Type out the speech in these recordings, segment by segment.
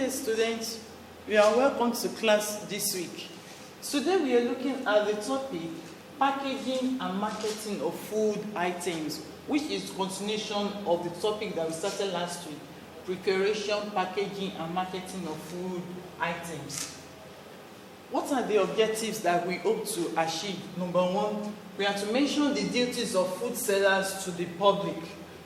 day, students. You are welcome to class this week. Today we are looking at the topic packaging and marketing of food items, which is continuation of the topic that we started last week, preparation, packaging and marketing of food items. What are the objectives that we hope to achieve? Number one, we are to mention the duties of food sellers to the public.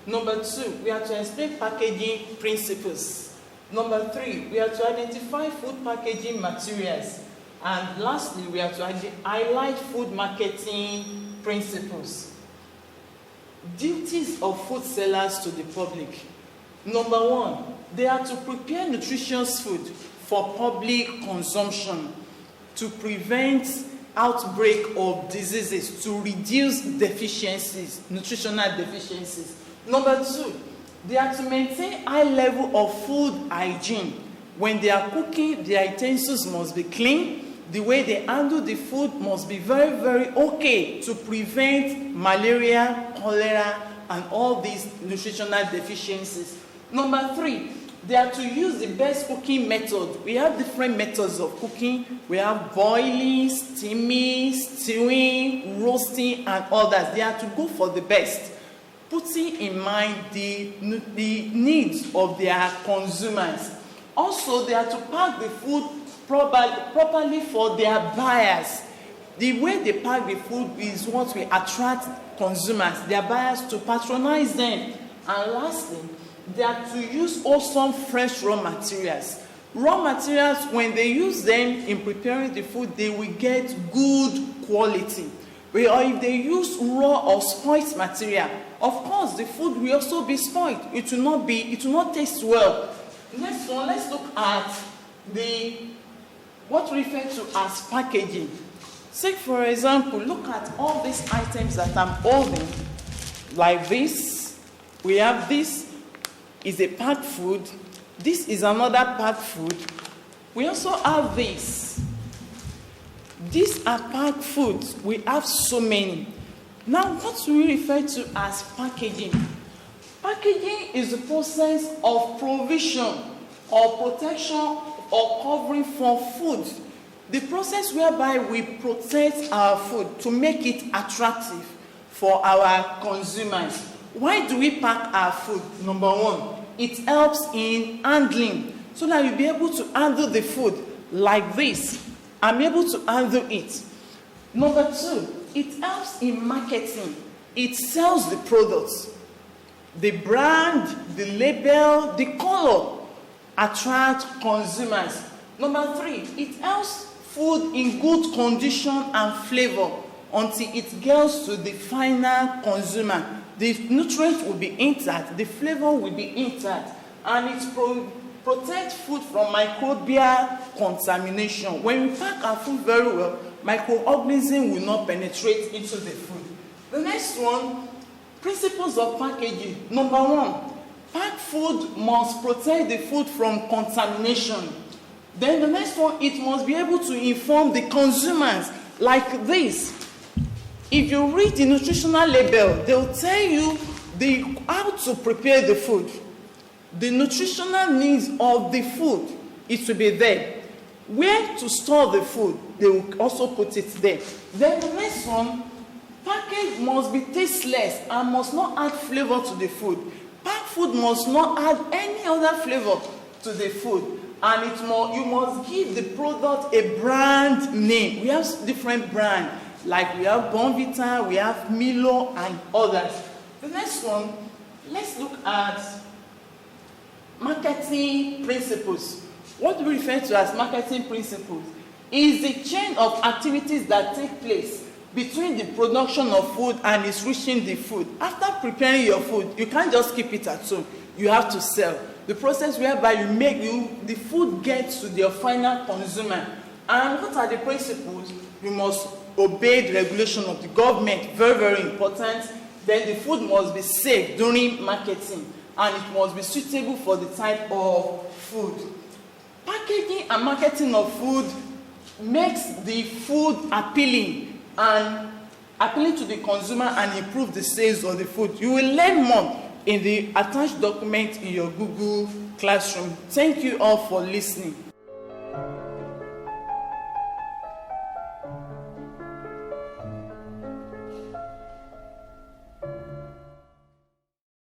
Number two, we are to explain packaging principles. Number three, we are to identify food packaging materials. And lastly, we are to highlight food marketing principles. Duties of food sellers to the public. Number one, they are to prepare nutritious food for public consumption, to prevent outbreak of diseases, to reduce deficiencies, nutritional deficiencies. Number two, they are to maintain high level of food hygiene. When they are cooking, the utensils must be clean. The way they handle the food must be very, very okay to prevent malaria, cholera, and all these nutritional deficiencies. Number three, they are to use the best cooking method. We have different methods of cooking. We have boiling, steaming, stewing, roasting, and others. They are to go for the best, putting in mind the needs of their consumers. Also, they are to pack the food properly for their buyers. The way they pack the food is what will attract consumers, their buyers, to patronize them. And lastly, they are to use awesome fresh raw materials. Raw materials, when they use them in preparing the food, they will get good quality. Or if they use raw or spoiled material, of course the food will also be spoiled. It will not taste well. Next one, let's look at what we refer to as packaging. Take for example, look at all these items that I'm holding. Like this, we have this is a packed food. This is another packed food. We also have this. These are packed foods. We have so many. Now, what we refer to as packaging? Packaging is the process of provision or protection or covering for food. The process whereby we protect our food to make it attractive for our consumers. Why do we pack our food? Number one, it helps in handling, so that you'll be able to handle the food like this. I'm able to handle it. Number two, it helps in marketing. It sells the products. The brand, the label, the color attract consumers. Number three, it helps food in good condition and flavor until it gets to the final consumer. The nutrients will be intact, the flavor will be intact, and it protects food from microbial contamination. When we pack our food very well, microorganisms will not penetrate into the food. The next one, principles of packaging. Number one, packed food must protect the food from contamination. Then the next one, it must be able to inform the consumers, like this. If you read the nutritional label, they'll tell you how to prepare the food. The nutritional needs of the food, it will be there. Where to store the food, they will also put it there. Then the next one, package must be tasteless and must not add flavor to the food. Packed food must not add any other flavor to the food. And you must give the product a brand name. We have different brands. Like we have Bonvita, we have Milo, and others. The next one, let's look at marketing principles. What we refer to as marketing principles is the chain of activities that take place between the production of food and its reaching the food. After preparing your food, you can't just keep it at home. You have to sell. The process whereby the food gets to your final consumer. And what are the principles? You must obey the regulation of the government, very, very important. Then the food must be safe during marketing, and it must be suitable for the type of food. Packaging and marketing of food makes the food appealing to the consumer and improve the sales of the food. You will learn more in the attached document in your Google Classroom. Thank you all for listening.